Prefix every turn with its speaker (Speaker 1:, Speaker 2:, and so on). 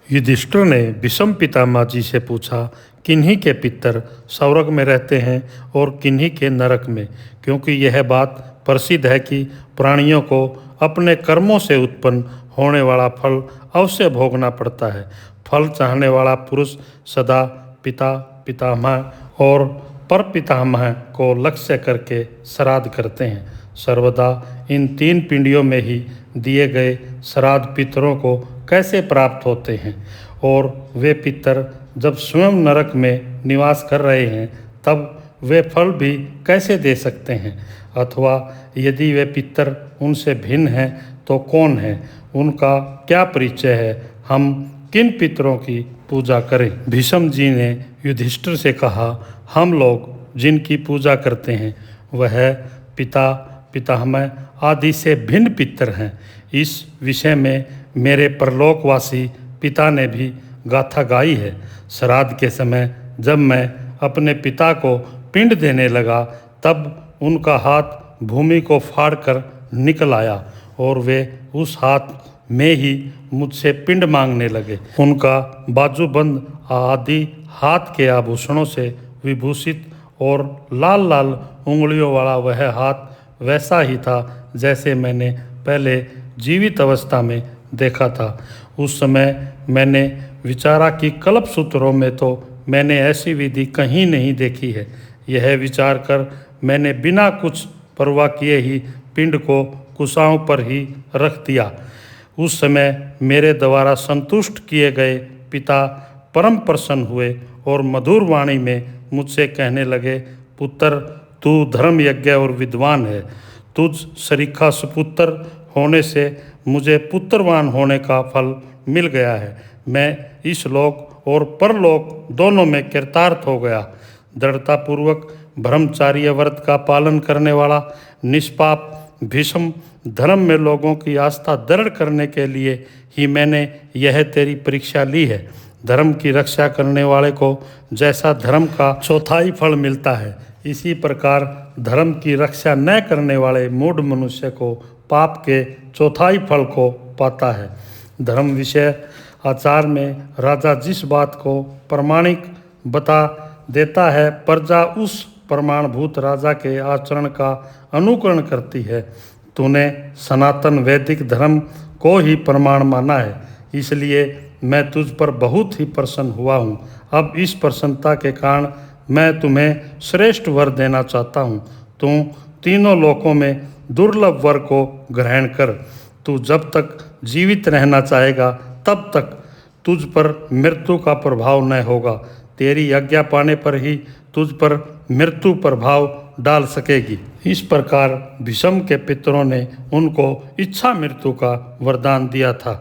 Speaker 1: युधिष्ठिर ने भीष्म पितामह जी से पूछा, किन्हीं के पितर स्वर्ग में रहते हैं और किन्हीं के नरक में, क्योंकि यह बात प्रसिद्ध है कि प्राणियों को अपने कर्मों से उत्पन्न होने वाला फल अवश्य भोगना पड़ता है। फल चाहने वाला पुरुष सदा पिता, पितामह और परपितामह को लक्ष्य करके श्राद्ध करते हैं। सर्वदा इन तीन पिंडियों में ही दिए गए श्राद्ध पितरों को कैसे प्राप्त होते हैं, और वे पितर जब स्वयं नरक में निवास कर रहे हैं तब वे फल भी कैसे दे सकते हैं, अथवा यदि वे पितर उनसे भिन्न हैं तो कौन है, उनका क्या परिचय है, हम किन पितरों की पूजा करें। भीष्म जी ने युधिष्ठिर से कहा, हम लोग जिनकी पूजा करते हैं वह पिता, पितामह आदि से भिन्न पितर हैं। इस विषय में मेरे परलोकवासी पिता ने भी गाथा गाई है। श्राद्ध के समय जब मैं अपने पिता को पिंड देने लगा तब उनका हाथ भूमि को फाड़कर निकल आया और वे उस हाथ में ही मुझसे पिंड मांगने लगे। उनका बाजूबंद आदि हाथ के आभूषणों से विभूषित और लाल लाल उंगलियों वाला वह हाथ वैसा ही था जैसे मैंने पहले जीवित अवस्था में देखा था। उस समय मैंने विचारा कि कल्पसूत्रों में तो मैंने ऐसी विधि कहीं नहीं देखी है। यह विचार कर मैंने बिना कुछ परवाह किए ही पिंड को कुशाओं पर ही रख दिया। उस समय मेरे द्वारा संतुष्ट किए गए पिता परम प्रसन्न हुए और मधुर वाणी में मुझसे कहने लगे, पुत्र तू धर्म यज्ञ और विद्वान है। तुझ सरीखा सुपुत्र होने से मुझे पुत्रवान होने का फल मिल गया है। मैं इस लोक और परलोक दोनों में कृतार्थ हो गया। दृढ़तापूर्वक ब्रह्मचार्य व्रत का पालन करने वाला निष्पाप भीष्म धर्म में लोगों की आस्था दृढ़ करने के लिए ही मैंने यह तेरी परीक्षा ली है। धर्म की रक्षा करने वाले को जैसा धर्म का चौथाई फल मिलता है, इसी प्रकार धर्म की रक्षा न करने वाले मूढ़ मनुष्य को पाप के चौथाई फल को पाता है। धर्म विषय आचार में राजा जिस बात को प्रमाणिक बता देता है, प्रजा उस प्रमाणभूत राजा के आचरण का अनुकरण करती है। तूने सनातन वैदिक धर्म को ही प्रमाण माना है, इसलिए मैं तुझ पर बहुत ही प्रसन्न हुआ हूँ। अब इस प्रसन्नता के कारण मैं तुम्हें श्रेष्ठ वर देना चाहता हूँ। तू तीनों लोकों में दुर्लभ वर को ग्रहण कर। तू जब तक जीवित रहना चाहेगा तब तक तुझ पर मृत्यु का प्रभाव न होगा। तेरी आज्ञा पाने पर ही तुझ पर मृत्यु प्रभाव डाल सकेगी। इस प्रकार भीष्म के पितरों ने उनको इच्छा मृत्यु का वरदान दिया था।